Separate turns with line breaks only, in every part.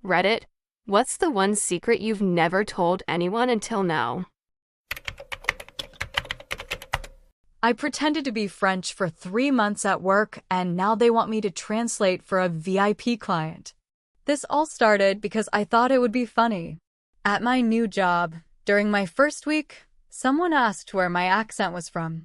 Reddit, what's the one secret you've never told anyone until now?
I pretended to be French for 3 months at work, and now they want me to translate for a VIP client. This all started because I thought it would be funny. At my new job, during my first week, someone asked where my accent was from.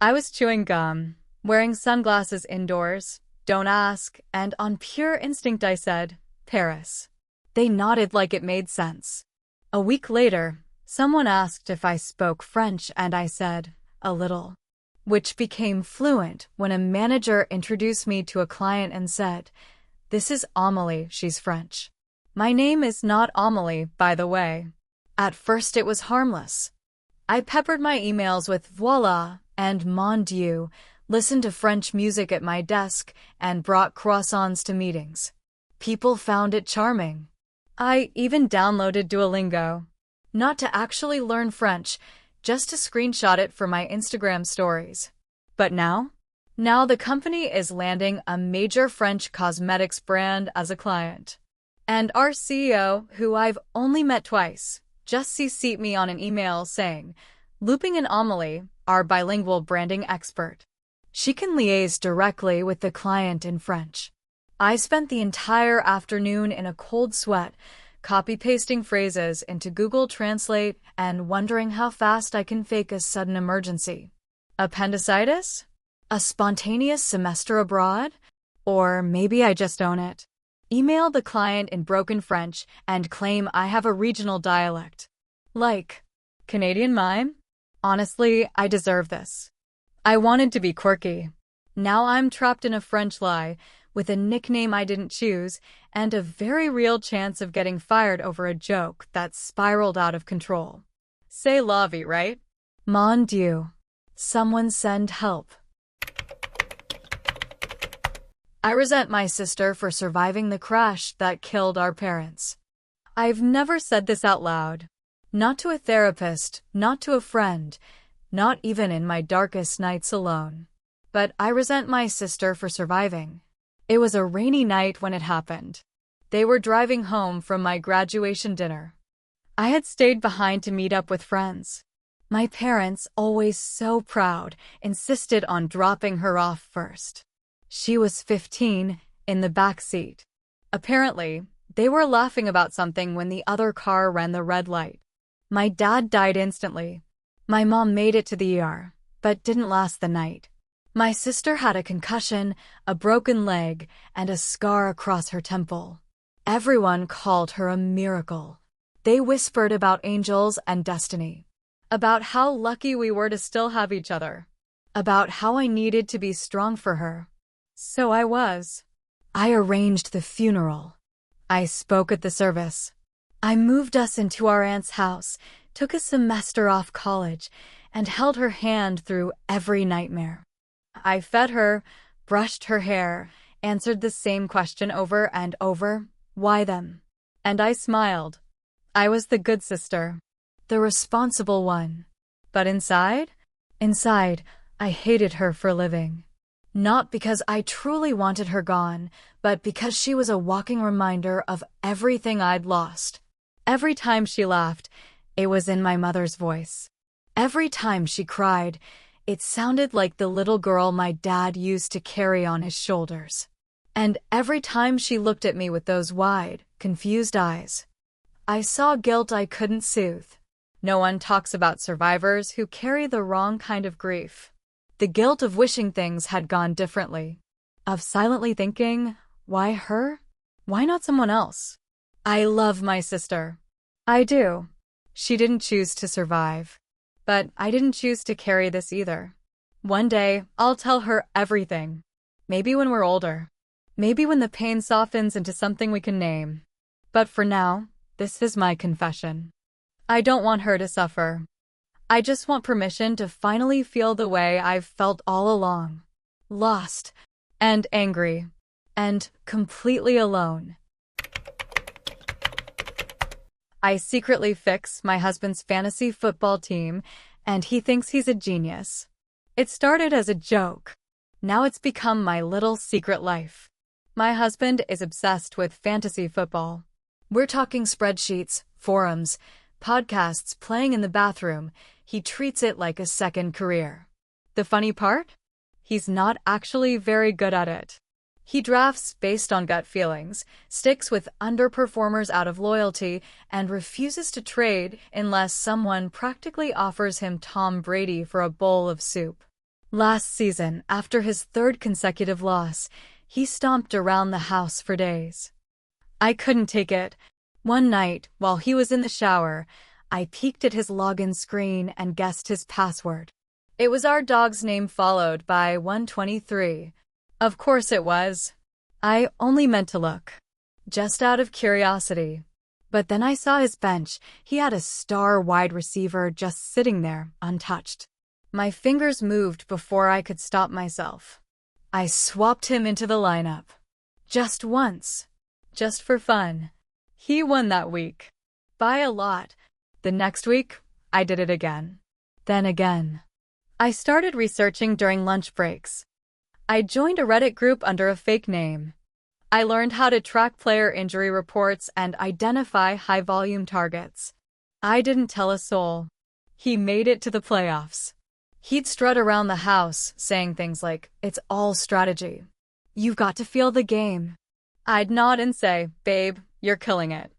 I was chewing gum, wearing sunglasses indoors, don't ask, and on pure instinct I said, Paris. They nodded like it made sense. A week later, someone asked if I spoke French, and I said, a little, which became fluent when a manager introduced me to a client and said, "This is Amelie, she's French." My name is not Amelie, by the way. At first it was harmless. I peppered my emails with voila and mon Dieu, listened to French music at my desk, and brought croissants to meetings. People found it charming. I even downloaded Duolingo. Not to actually learn French, just to screenshot it for my Instagram stories. But now the company is landing a major French cosmetics brand as a client. And our CEO, who I've only met twice, just CC'd me on an email saying, Looping and Amelie, our bilingual branding expert. She can liaise directly with the client in French. I spent the entire afternoon in a cold sweat, copy-pasting phrases into Google Translate and wondering how fast I can fake a sudden emergency. Appendicitis? A spontaneous semester abroad? Or maybe I just own it. Email the client in broken French and claim I have a regional dialect. Like, Canadian mime? Honestly, I deserve this. I wanted to be quirky. Now I'm trapped in a French lie, with a nickname I didn't choose, and a very real chance of getting fired over a joke that spiraled out of control. C'est la vie, right? Mon Dieu. Someone send help. I resent my sister for surviving the crash that killed our parents. I've never said this out loud. Not to a therapist, not to a friend, not even in my darkest nights alone. But I resent my sister for surviving. It was a rainy night when it happened. They were driving home from my graduation dinner. I had stayed behind to meet up with friends. My parents, always so proud, insisted on dropping her off first. She was 15, in the back seat. Apparently, they were laughing about something when the other car ran the red light. My dad died instantly. My mom made it to the ER, but didn't last the night. My sister had a concussion, a broken leg, and a scar across her temple. Everyone called her a miracle. They whispered about angels and destiny, about how lucky we were to still have each other, about how I needed to be strong for her. So I was. I arranged the funeral. I spoke at the service. I moved us into our aunt's house, took a semester off college, and held her hand through every nightmare. I fed her, brushed her hair, answered the same question over and over, why them? And I smiled. I was the good sister, the responsible one. But inside, I hated her for living. Not because I truly wanted her gone, but because she was a walking reminder of everything I'd lost. Every time she laughed, it was in my mother's voice. Every time she cried, it sounded like the little girl my dad used to carry on his shoulders. And every time she looked at me with those wide, confused eyes, I saw guilt I couldn't soothe. No one talks about survivors who carry the wrong kind of grief. The guilt of wishing things had gone differently. Of silently thinking, why her? Why not someone else? I love my sister. I do. She didn't choose to survive. But I didn't choose to carry this either. One day, I'll tell her everything. Maybe when we're older. Maybe when the pain softens into something we can name. But for now, this is my confession. I don't want her to suffer. I just want permission to finally feel the way I've felt all along. Lost, and angry, and completely alone. I secretly fix my husband's fantasy football team, and he thinks he's a genius. It started as a joke. Now it's become my little secret life. My husband is obsessed with fantasy football. We're talking spreadsheets, forums, podcasts playing in the bathroom. He treats it like a second career. The funny part? He's not actually very good at it. He drafts based on gut feelings, sticks with underperformers out of loyalty, and refuses to trade unless someone practically offers him Tom Brady for a bowl of soup. Last season, after his third consecutive loss, he stomped around the house for days. I couldn't take it. One night, while he was in the shower, I peeked at his login screen and guessed his password. It was our dog's name followed by 123. Of course it was. I only meant to look. Just out of curiosity. But then I saw his bench. He had a star wide receiver just sitting there, untouched. My fingers moved before I could stop myself. I swapped him into the lineup. Just once. Just for fun. He won that week. By a lot. The next week, I did it again. Then again. I started researching during lunch breaks. I joined a Reddit group under a fake name. I learned how to track player injury reports and identify high-volume targets. I didn't tell a soul. He made it to the playoffs. He'd strut around the house, saying things like, "It's all strategy. You've got to feel the game." I'd nod and say, "Babe, you're killing it."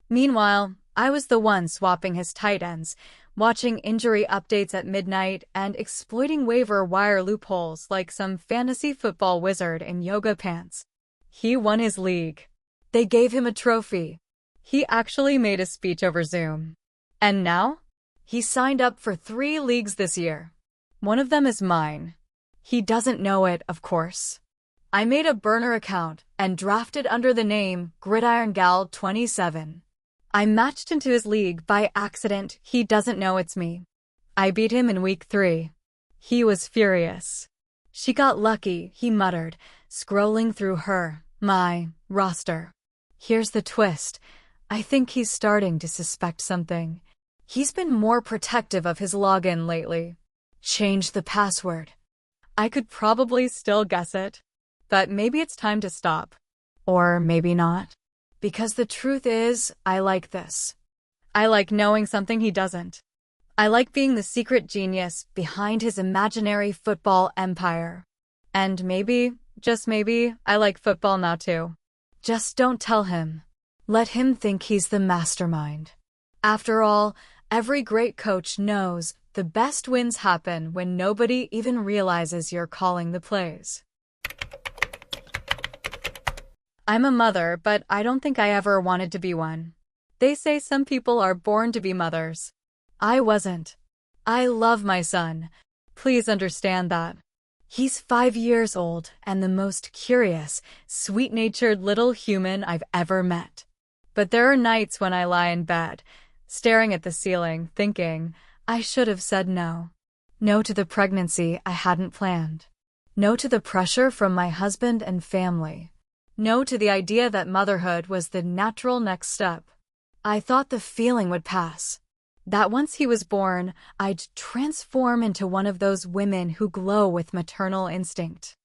Meanwhile, I was the one swapping his tight ends, watching injury updates at midnight, and exploiting waiver wire loopholes like some fantasy football wizard in yoga pants. He won his league. They gave him a trophy. He actually made a speech over Zoom. And now? He signed up for 3 leagues this year. One of them is mine. He doesn't know it, of course. I made a burner account and drafted under the name Gridiron Gal 27. I matched into his league by accident. He doesn't know it's me. I beat him in week 3. He was furious. "She got lucky," he muttered, scrolling through my roster. Here's the twist. I think he's starting to suspect something. He's been more protective of his login lately. Change the password. I could probably still guess it. But maybe it's time to stop. Or maybe not. Because the truth is, I like this. I like knowing something he doesn't. I like being the secret genius behind his imaginary football empire. And maybe, just maybe, I like football now too. Just don't tell him. Let him think he's the mastermind. After all, every great coach knows the best wins happen when nobody even realizes you're calling the plays. I'm a mother, but I don't think I ever wanted to be one. They say some people are born to be mothers. I wasn't. I love my son. Please understand that. He's 5 years old and the most curious, sweet-natured little human I've ever met. But there are nights when I lie in bed, staring at the ceiling, thinking, I should have said no. No to the pregnancy I hadn't planned. No to the pressure from my husband and family. No to the idea that motherhood was the natural next step. I thought the feeling would pass. That once he was born, I'd transform into one of those women who glow with maternal instinct.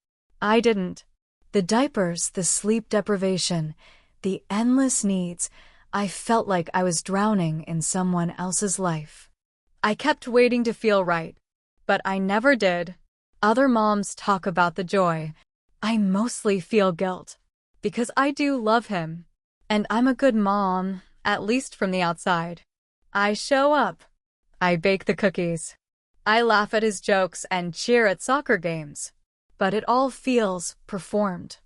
I didn't. The diapers, the sleep deprivation, the endless needs, I felt like I was drowning in someone else's life. I kept waiting to feel right, but I never did. Other moms talk about the joy. I mostly feel guilt, because I do love him. And I'm a good mom, at least from the outside. I show up. I bake the cookies. I laugh at his jokes and cheer at soccer games. But it all feels performed.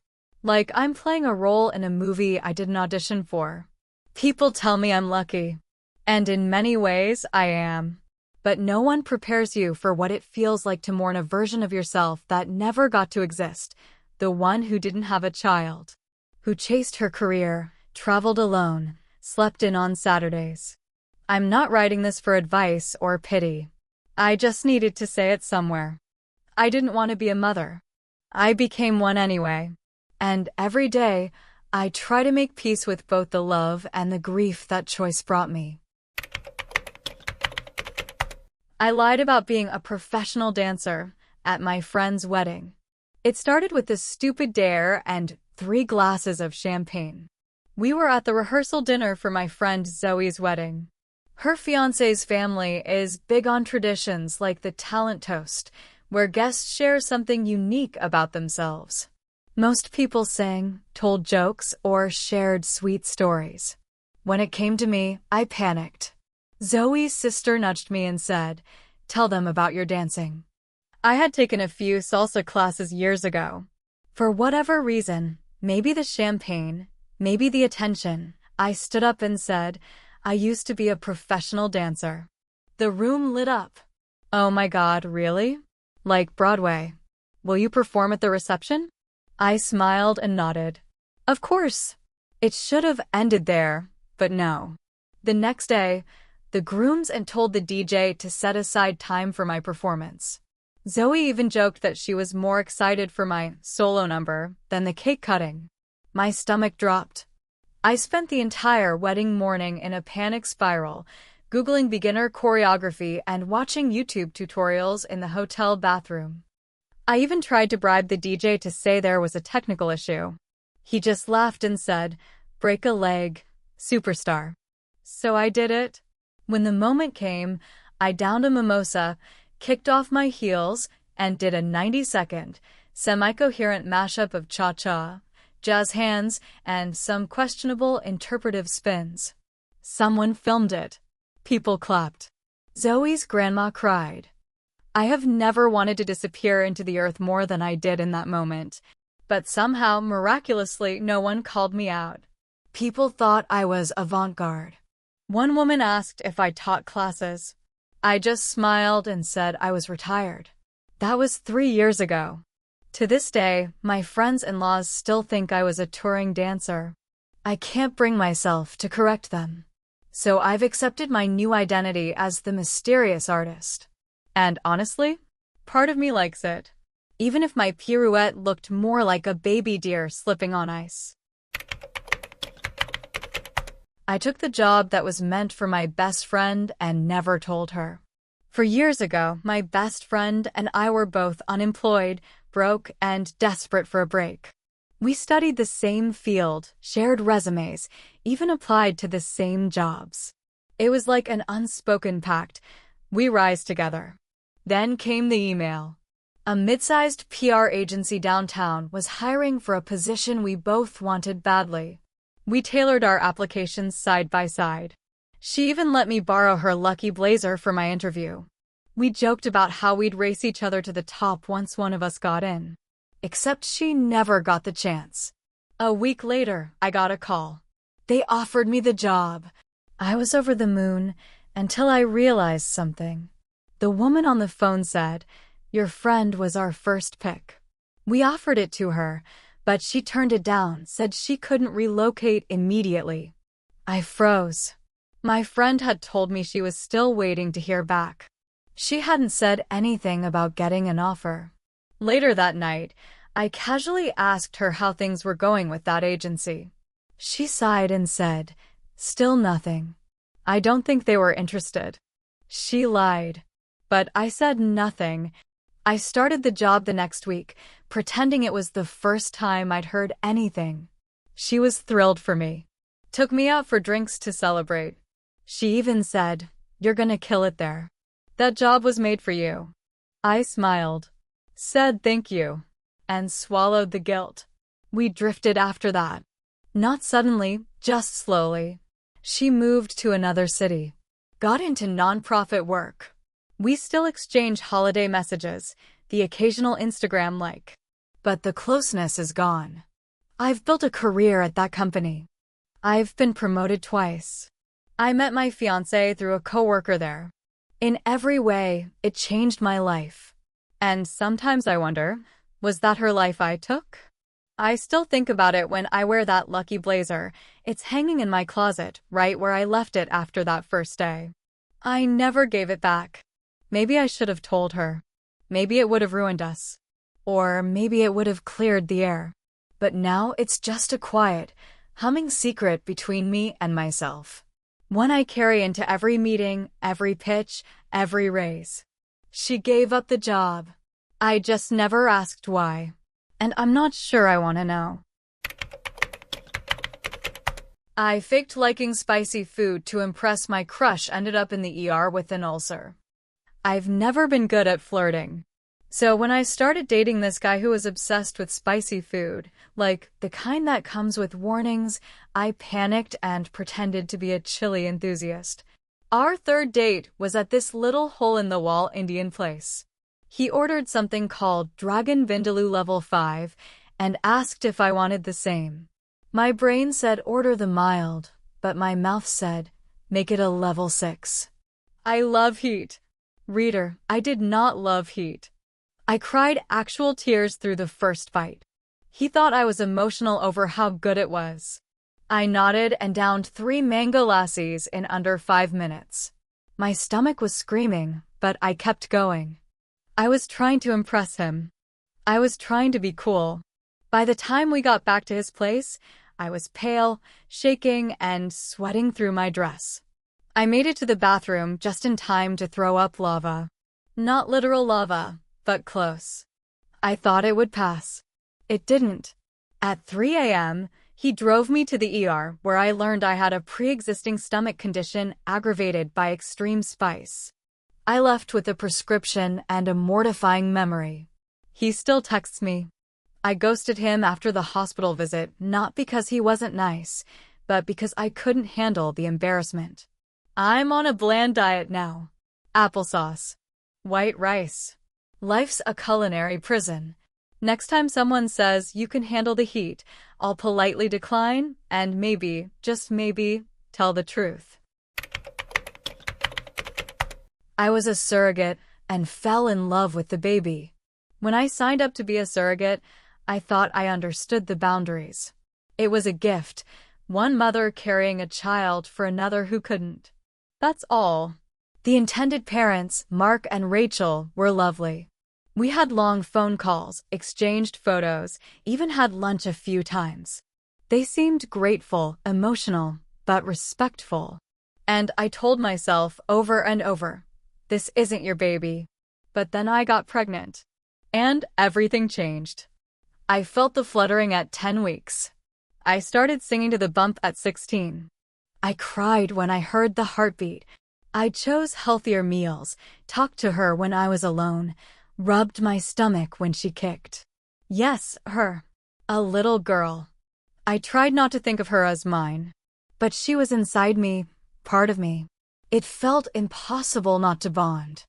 Like I'm playing a role in a movie I didn't audition for. People tell me I'm lucky. And in many ways, I am. But no one prepares you for what it feels like to mourn a version of yourself that never got to exist. The one who didn't have a child. Who chased her career, traveled alone, slept in on Saturdays. I'm not writing this for advice or pity. I just needed to say it somewhere. I didn't want to be a mother. I became one anyway. And every day, I try to make peace with both the love and the grief that choice brought me. I lied about being a professional dancer at my friend's wedding. It started with this stupid dare and 3 glasses of champagne. We were at the rehearsal dinner for my friend Zoe's wedding. Her fiancé's family is big on traditions like the talent toast, where guests share something unique about themselves. Most people sang, told jokes, or shared sweet stories. When it came to me, I panicked. Zoe's sister nudged me and said, "Tell them about your dancing." I had taken a few salsa classes years ago. For whatever reason, maybe the champagne, maybe the attention, I stood up and said, "I used to be a professional dancer." The room lit up. "Oh my God, really? Like Broadway? Will you perform at the reception?" I smiled and nodded. Of course. It should have ended there, but no. The next day, the grooms and told the DJ to set aside time for my performance. Zoe even joked that she was more excited for my solo number than the cake cutting. My stomach dropped. I spent the entire wedding morning in a panic spiral, Googling beginner choreography and watching YouTube tutorials in the hotel bathroom. I even tried to bribe the DJ to say there was a technical issue. He just laughed and said, "Break a leg, superstar." So I did it. When the moment came, I downed a mimosa, kicked off my heels, and did a 90-second, semi-coherent mashup of cha-cha, jazz hands, and some questionable interpretive spins. Someone filmed it. People clapped. Zoe's grandma cried. I have never wanted to disappear into the earth more than I did in that moment, but somehow, miraculously, no one called me out. People thought I was avant-garde. One woman asked if I taught classes. I just smiled and said I was retired. That was 3 years ago. To this day, my friends-in-laws still think I was a touring dancer. I can't bring myself to correct them. So I've accepted my new identity as the mysterious artist. And honestly, part of me likes it. Even if my pirouette looked more like a baby deer slipping on ice. I took the job that was meant for my best friend and never told her. For years ago, my best friend and I were both unemployed, broke, and desperate for a break. We studied the same field, shared resumes, even applied to the same jobs. It was like an unspoken pact. We rise together. Then came the email. A mid-sized PR agency downtown was hiring for a position we both wanted badly. We tailored our applications side by side. She even let me borrow her lucky blazer for my interview. We joked about how we'd race each other to the top once one of us got in. Except she never got the chance. A week later, I got a call. They offered me the job. I was over the moon until I realized something. The woman on the phone said, "Your friend was our first pick." We offered it to her, but she turned it down, said she couldn't relocate immediately. I froze. My friend had told me she was still waiting to hear back. She hadn't said anything about getting an offer. Later that night, I casually asked her how things were going with that agency. She sighed and said, "Still nothing. I don't think they were interested." She lied. But I said nothing. I started the job the next week, pretending it was the first time I'd heard anything. She was thrilled for me. Took me out for drinks to celebrate. She even said, "You're gonna kill it there. That job was made for you." I smiled, said thank you, and swallowed the guilt. We drifted after that. Not suddenly, just slowly. She moved to another city, got into nonprofit work. We still exchange holiday messages, the occasional Instagram like. But the closeness is gone. I've built a career at that company. I've been promoted twice. I met my fiancé through a coworker there. In every way, it changed my life. And sometimes I wonder, was that her life I took? I still think about it when I wear that lucky blazer. It's hanging in my closet, right where I left it after that first day. I never gave it back. Maybe I should have told her. Maybe it would have ruined us. Or maybe it would have cleared the air. But now it's just a quiet, humming secret between me and myself. One I carry into every meeting, every pitch, every raise. She gave up the job. I just never asked why. And I'm not sure I want to know. I faked liking spicy food to impress my crush, ended up in the ER with an ulcer. I've never been good at flirting. So when I started dating this guy who was obsessed with spicy food, like the kind that comes with warnings, I panicked and pretended to be a chili enthusiast. Our third date was at this little hole-in-the-wall Indian place. He ordered something called Dragon Vindaloo Level 5 and asked if I wanted the same. My brain said order the mild, but my mouth said make it a level 6. I love heat. Reader, I did not love heat. I cried actual tears through the first bite. He thought I was emotional over how good it was. I nodded and downed 3 mango lassies in under 5 minutes. My stomach was screaming, but I kept going. I was trying to impress him. I was trying to be cool. By the time we got back to his place, I was pale, shaking, and sweating through my dress. I made it to the bathroom just in time to throw up lava. Not literal lava, but close. I thought it would pass. It didn't. At 3 a.m., he drove me to the ER, where I learned I had a pre-existing stomach condition aggravated by extreme spice. I left with a prescription and a mortifying memory. He still texts me. I ghosted him after the hospital visit, not because he wasn't nice, but because I couldn't handle the embarrassment. I'm on a bland diet now. Applesauce. White rice. Life's a culinary prison. Next time someone says you can handle the heat, I'll politely decline and maybe, just maybe, tell the truth. I was a surrogate and fell in love with the baby. When I signed up to be a surrogate, I thought I understood the boundaries. It was a gift, one mother carrying a child for another who couldn't. That's all. The intended parents, Mark and Rachel, were lovely. We had long phone calls, exchanged photos, even had lunch a few times. They seemed grateful, emotional, but respectful. And I told myself over and over, this isn't your baby. But then I got pregnant. And everything changed. I felt the fluttering at 10 weeks. I started singing to the bump at 16. I cried when I heard the heartbeat. I chose healthier meals, talked to her when I was alone, rubbed my stomach when she kicked. Yes, her. A little girl. I tried not to think of her as mine. But she was inside me, part of me. It felt impossible not to bond.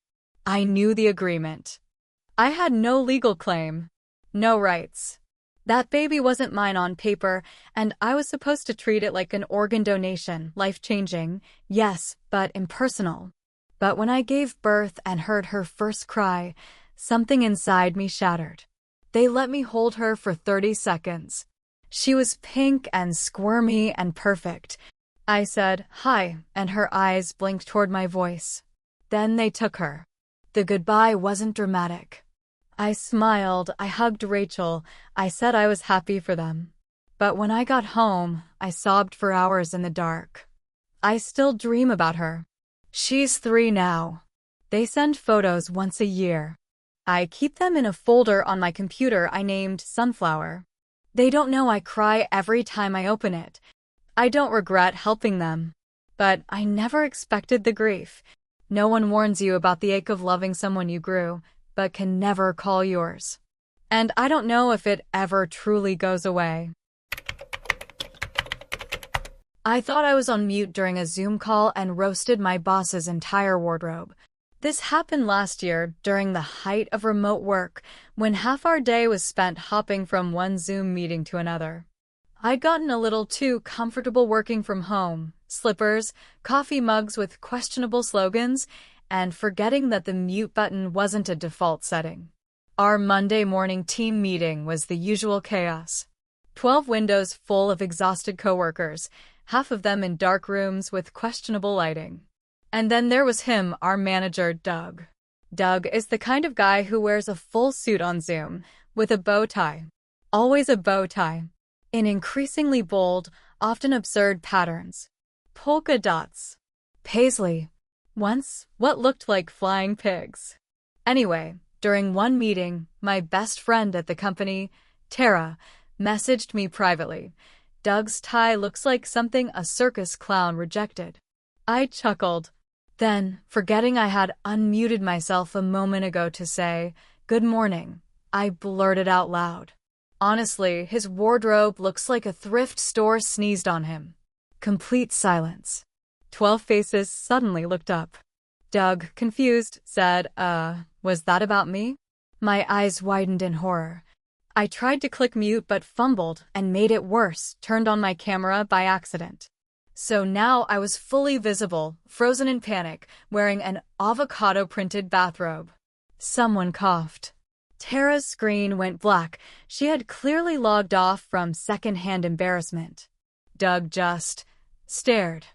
I knew the agreement. I had no legal claim. No rights. That baby wasn't mine on paper, and I was supposed to treat it like an organ donation, life-changing, yes, but impersonal. But when I gave birth and heard her first cry, something inside me shattered. They let me hold her for 30 seconds. She was pink and squirmy and perfect. I said, "Hi," and her eyes blinked toward my voice. Then they took her. The goodbye wasn't dramatic. I smiled, I hugged Rachel, I said I was happy for them. But when I got home, I sobbed for hours in the dark. I still dream about her. She's 3 now. They send photos once a year. I keep them in a folder on my computer I named Sunflower. They don't know I cry every time I open it. I don't regret helping them. But I never expected the grief. No one warns you about the ache of loving someone you grew, but can never call yours. And I don't know if it ever truly goes away. I thought I was on mute during a Zoom call and roasted my boss's entire wardrobe. This happened last year during the height of remote work, when half our day was spent hopping from one Zoom meeting to another. I'd gotten a little too comfortable working from home, slippers, coffee mugs with questionable slogans, and forgetting that the mute button wasn't a default setting. Our Monday morning team meeting was the usual chaos. 12 windows full of exhausted coworkers, half of them in dark rooms with questionable lighting. And then there was him, our manager, Doug. Doug is the kind of guy who wears a full suit on Zoom, with a bow tie. Always a bow tie. In increasingly bold, often absurd patterns. Polka dots. Paisley. Once, what looked like flying pigs. Anyway, during one meeting, my best friend at the company, Tara, messaged me privately. Doug's tie looks like something a circus clown rejected. I chuckled. Then, forgetting I had unmuted myself a moment ago to say, "Good morning," I blurted out loud. Honestly, his wardrobe looks like a thrift store sneezed on him. Complete silence. 12 faces suddenly looked up. Doug, confused, said, was that about me?" My eyes widened in horror. I tried to click mute but fumbled and made it worse, turned on my camera by accident. So now I was fully visible, frozen in panic, wearing an avocado-printed bathrobe. Someone coughed. Tara's screen went black. She had clearly logged off from second-hand embarrassment. Doug just stared.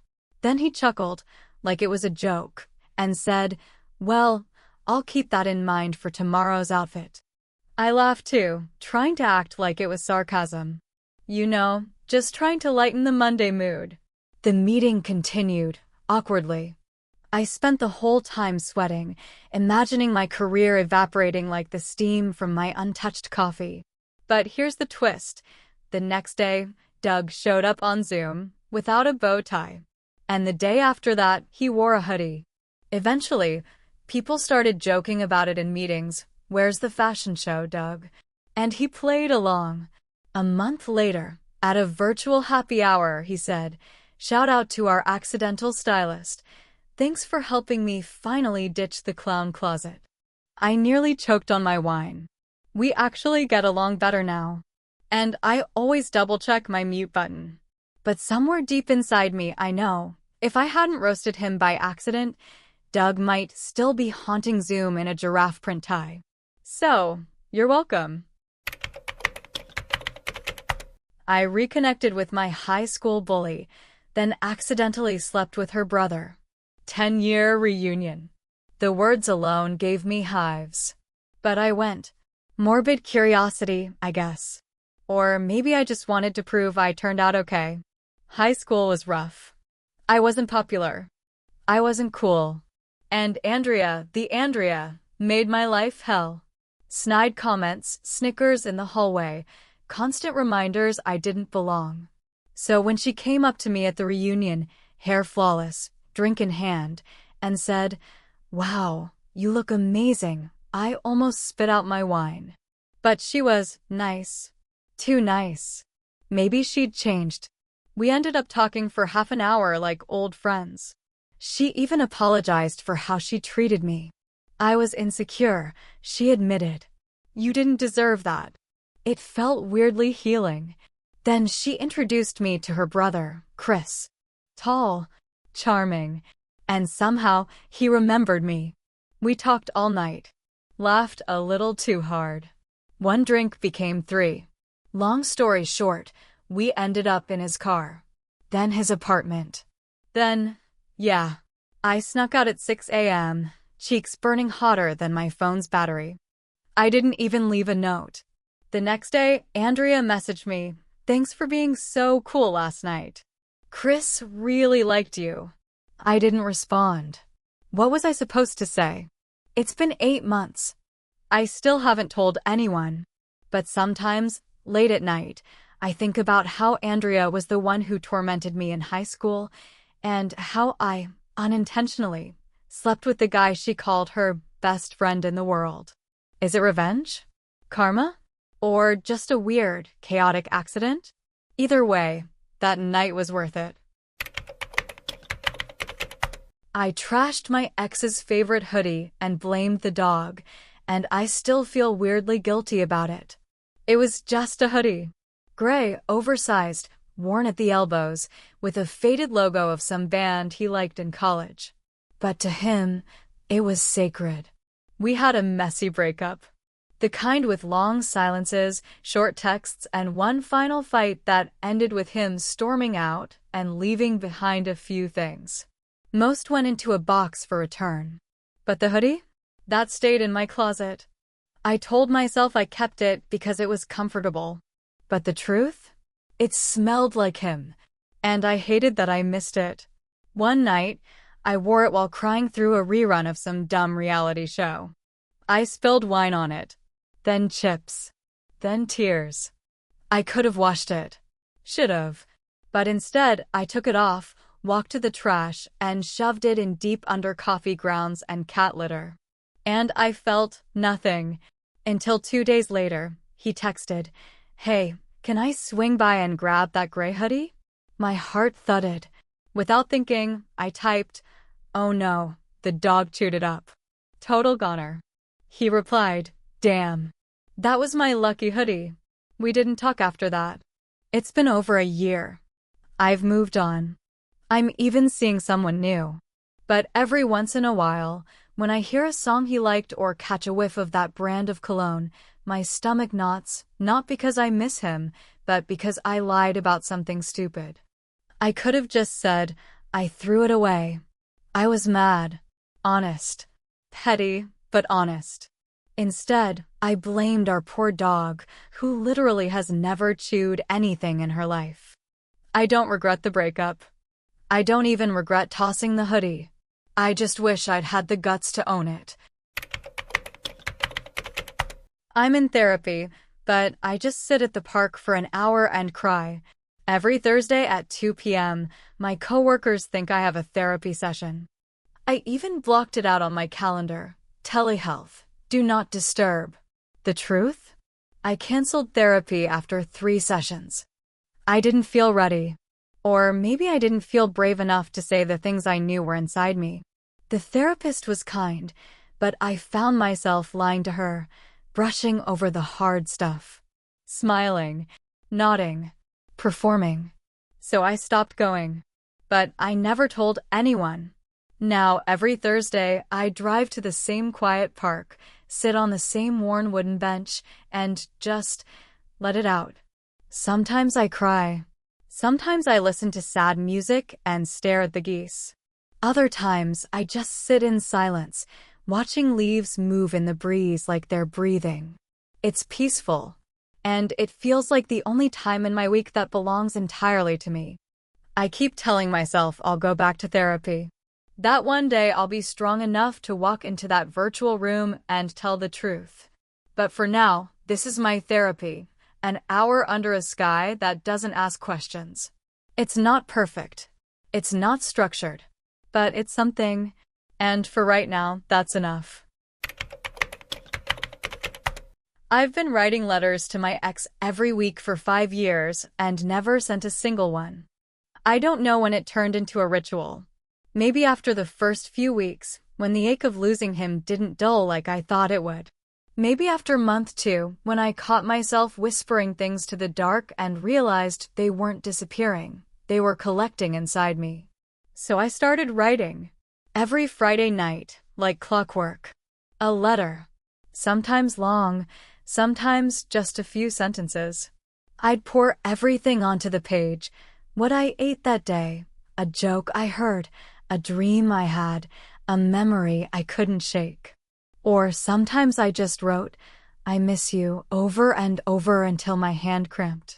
Then he chuckled, like it was a joke, and said, "Well, I'll keep that in mind for tomorrow's outfit." I laughed too, trying to act like it was sarcasm. You know, just trying to lighten the Monday mood. The meeting continued, awkwardly. I spent the whole time sweating, imagining my career evaporating like the steam from my untouched coffee. But here's the twist. The next day, Doug showed up on Zoom without a bow tie. And the day after that, he wore a hoodie. Eventually, people started joking about it in meetings. "Where's the fashion show, Doug?" And he played along. A month later, at a virtual happy hour, he said, "Shout out to our accidental stylist. Thanks for helping me finally ditch the clown closet." I nearly choked on my wine. We actually get along better now. And I always double-check my mute button. But somewhere deep inside me, I know, if I hadn't roasted him by accident, Doug might still be haunting Zoom in a giraffe print tie. So, you're welcome. I reconnected with my high school bully, then accidentally slept with her brother. 10-year reunion. The words alone gave me hives. But I went. Morbid curiosity, I guess. Or maybe I just wanted to prove I turned out okay. High school was rough. I wasn't popular. I wasn't cool. And Andrea, the Andrea, made my life hell. Snide comments, snickers in the hallway, constant reminders I didn't belong. So when she came up to me at the reunion, hair flawless, drink in hand, and said, "Wow, you look amazing," I almost spit out my wine. But she was nice. Too nice. Maybe she'd changed. We ended up talking for half an hour like old friends. She even apologized for how she treated me. I was insecure, she admitted. "You didn't deserve that." It felt weirdly healing. Then she introduced me to her brother, Chris. Tall, charming, and somehow he remembered me. We talked all night. Laughed a little too hard. One drink became 3. Long story short, we ended up in his car. Then his apartment. Then, yeah, I snuck out at 6 a.m., cheeks burning hotter than my phone's battery. I didn't even leave a note. The next day, Andrea messaged me, "Thanks for being so cool last night. Chris really liked you." I didn't respond. What was I supposed to say? It's been 8 months. I still haven't told anyone. But sometimes, late at night, I think about how Andrea was the one who tormented me in high school, and how I, unintentionally, slept with the guy she called her best friend in the world. Is it revenge? Karma? Or just a weird, chaotic accident? Either way, that night was worth it. I trashed my ex's favorite hoodie and blamed the dog, and I still feel weirdly guilty about it. It was just a hoodie. Gray, oversized, worn at the elbows, with a faded logo of some band he liked in college. But to him, it was sacred. We had a messy breakup. The kind with long silences, short texts, and one final fight that ended with him storming out and leaving behind a few things. Most went into a box for return. But the hoodie? That stayed in my closet. I told myself I kept it because it was comfortable. But the truth? It smelled like him, and I hated that I missed it. One night, I wore it while crying through a rerun of some dumb reality show. I spilled wine on it. Then chips. Then tears. I could have washed it. Should've. But instead, I took it off, walked to the trash, and shoved it in deep under coffee grounds and cat litter. And I felt nothing. Until 2 days later, he texted, "Hey, can I swing by and grab that gray hoodie?" My heart thudded. Without thinking, I typed, "Oh no, the dog chewed it up. Total goner." He replied, "Damn. That was my lucky hoodie." We didn't talk after that. It's been over a year. I've moved on. I'm even seeing someone new. But every once in a while, when I hear a song he liked or catch a whiff of that brand of cologne, my stomach knots, not because I miss him, but because I lied about something stupid. I could have just said, I threw it away. I was mad. Honest. Petty, but honest. Instead, I blamed our poor dog, who literally has never chewed anything in her life. I don't regret the breakup. I don't even regret tossing the hoodie. I just wish I'd had the guts to own it. I'm in therapy, but I just sit at the park for an hour and cry. Every Thursday at 2 p.m., my coworkers think I have a therapy session. I even blocked it out on my calendar. Telehealth. Do not disturb. The truth? I canceled therapy after 3 sessions. I didn't feel ready. Or maybe I didn't feel brave enough to say the things I knew were inside me. The therapist was kind, but I found myself lying to her, brushing over the hard stuff, smiling, nodding, performing. So I stopped going. But I never told anyone. Now, every Thursday, I drive to the same quiet park, sit on the same worn wooden bench, and just let it out. Sometimes I cry. Sometimes I listen to sad music and stare at the geese. Other times, I just sit in silence, watching leaves move in the breeze like they're breathing. It's peaceful, and it feels like the only time in my week that belongs entirely to me. I keep telling myself I'll go back to therapy. That one day I'll be strong enough to walk into that virtual room and tell the truth. But for now, this is my therapy, an hour under a sky that doesn't ask questions. It's not perfect. It's not structured. But it's something, and for right now, that's enough. I've been writing letters to my ex every week for 5 years and never sent a single one. I don't know when it turned into a ritual. Maybe after the first few weeks, when the ache of losing him didn't dull like I thought it would. Maybe after month 2, when I caught myself whispering things to the dark and realized they weren't disappearing, they were collecting inside me. So I started writing. Every Friday night, like clockwork. A letter. Sometimes long, sometimes just a few sentences. I'd pour everything onto the page. What I ate that day, a joke I heard, a dream I had, a memory I couldn't shake. Or sometimes I just wrote, "I miss you," over and over until my hand cramped.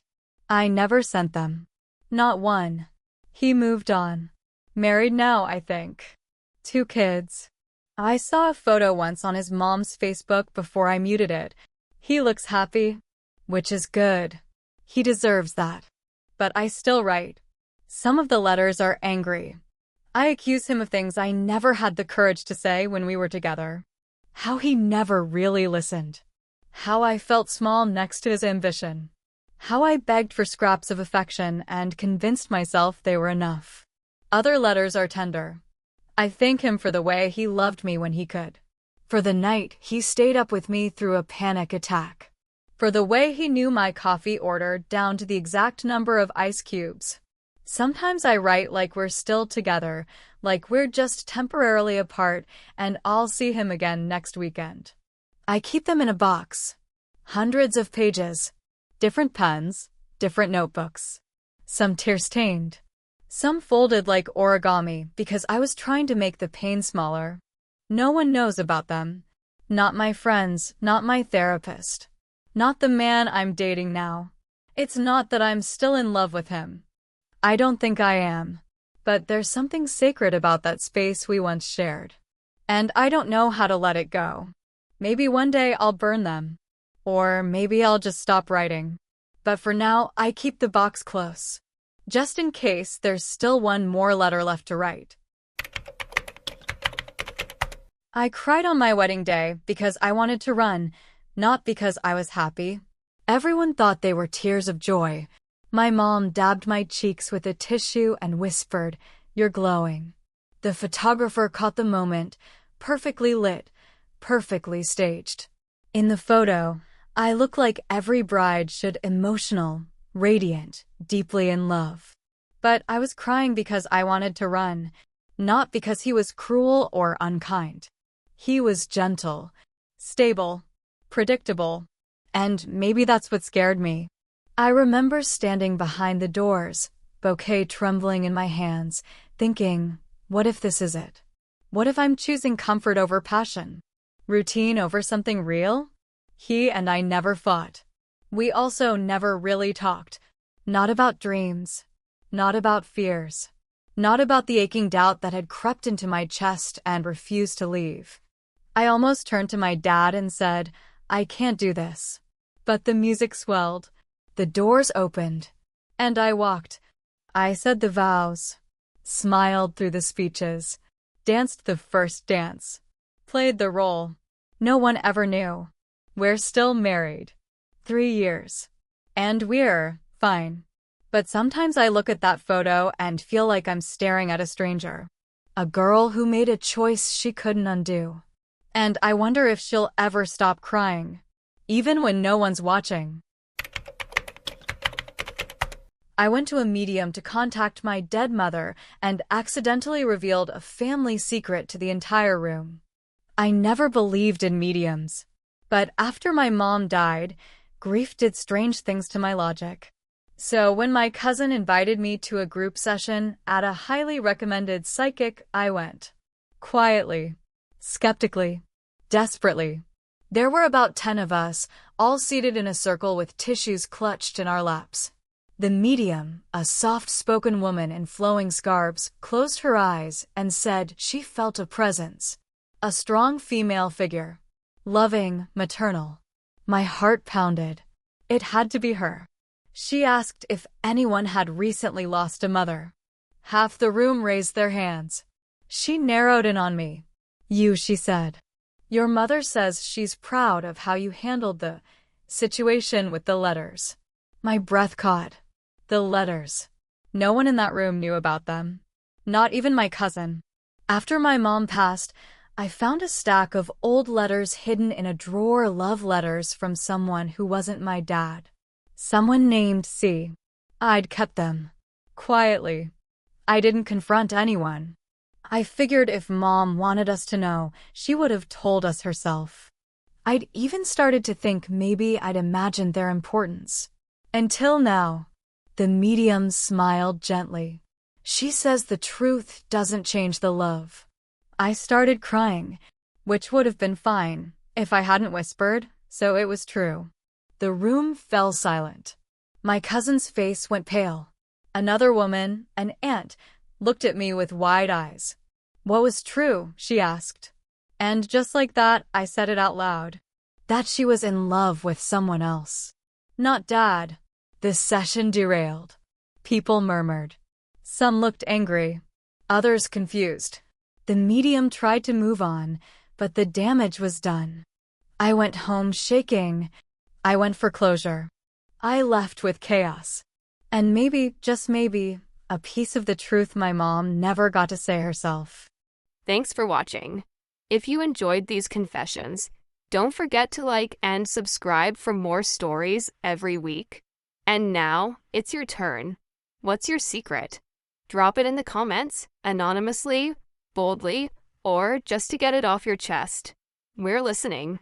I never sent them. Not one. He moved on. Married now, I think. 2 kids. I saw a photo once on his mom's Facebook before I muted it. He looks happy, which is good. He deserves that. But I still write. Some of the letters are angry. I accuse him of things I never had the courage to say when we were together. How he never really listened. How I felt small next to his ambition. How I begged for scraps of affection and convinced myself they were enough. Other letters are tender. I thank him for the way he loved me when he could. For the night he stayed up with me through a panic attack. For the way he knew my coffee order down to the exact number of ice cubes. Sometimes I write like we're still together, like we're just temporarily apart, and I'll see him again next weekend. I keep them in a box. Hundreds of pages. Different pens, different notebooks. Some tear-stained. Some folded like origami because I was trying to make the pain smaller. No one knows about them. Not my friends, not my therapist. Not the man I'm dating now. It's not that I'm still in love with him. I don't think I am. But there's something sacred about that space we once shared. And I don't know how to let it go. Maybe one day I'll burn them. Or maybe I'll just stop writing. but for now, I keep the box close, just in case there's still one more letter left to write. I cried on my wedding day because I wanted to run, not because I was happy. Everyone thought they were tears of joy. My mom dabbed my cheeks with a tissue and whispered, "You're glowing." The photographer caught the moment, perfectly lit, perfectly staged. In the photo, I look like every bride should, emotional, radiant, deeply in love. But I was crying because I wanted to run, not because he was cruel or unkind. He was gentle, stable, predictable, and maybe that's what scared me. I remember standing behind the doors, bouquet trembling in my hands, thinking, what if this is it? What if I'm choosing comfort over passion? Routine over something real? He and I never fought. We also never really talked. Not about dreams. Not about fears. Not about the aching doubt that had crept into my chest and refused to leave. I almost turned to my dad and said, "I can't do this." But the music swelled. The doors opened. And I walked. I said the vows. Smiled through the speeches. Danced the first dance. Played the role. No one ever knew. We're still married. 3 years. And we're fine. But sometimes I look at that photo and feel like I'm staring at a stranger. A girl who made a choice she couldn't undo. And I wonder if she'll ever stop crying, even when no one's watching. I went to a medium to contact my dead mother and accidentally revealed a family secret to the entire room. I never believed in mediums. But after my mom died, grief did strange things to my logic. So when my cousin invited me to a group session at a highly recommended psychic, I went. Quietly. Skeptically. Desperately. There were about 10 of us, all seated in a circle with tissues clutched in our laps. The medium, a soft-spoken woman in flowing scarves, closed her eyes and said she felt a presence. A strong female figure. Loving, maternal. My heart pounded. It had to be her. She asked if anyone had recently lost a mother. Half the room raised their hands. She narrowed in on me. "You," she said. "Your mother says she's proud of how you handled the situation with the letters." My breath caught. The letters. No one in that room knew about them. Not even my cousin. After my mom passed, I found a stack of old letters hidden in a drawer, love letters from someone who wasn't my dad. Someone named C. I'd kept them. Quietly. I didn't confront anyone. I figured if Mom wanted us to know, she would have told us herself. I'd even started to think maybe I'd imagined their importance. Until now. The medium smiled gently. She says the truth doesn't change the love. I started crying, which would have been fine if I hadn't whispered, so it was true. The room fell silent. My cousin's face went pale. Another woman, an aunt, looked at me with wide eyes. "What was true?" she asked. And just like that, I said it out loud. That she was in love with someone else. Not Dad. The session derailed. People murmured. Some looked angry. Others confused. The medium tried to move on, but the damage was done. I went home shaking. I went for closure. I left with chaos. And maybe, just maybe, a piece of the truth my mom never got to say herself.
Thanks for watching. If you enjoyed these confessions, don't forget to like and subscribe for more stories every week. And now, it's your turn. What's your secret? Drop it in the comments, anonymously, boldly, or just to get it off your chest. We're listening.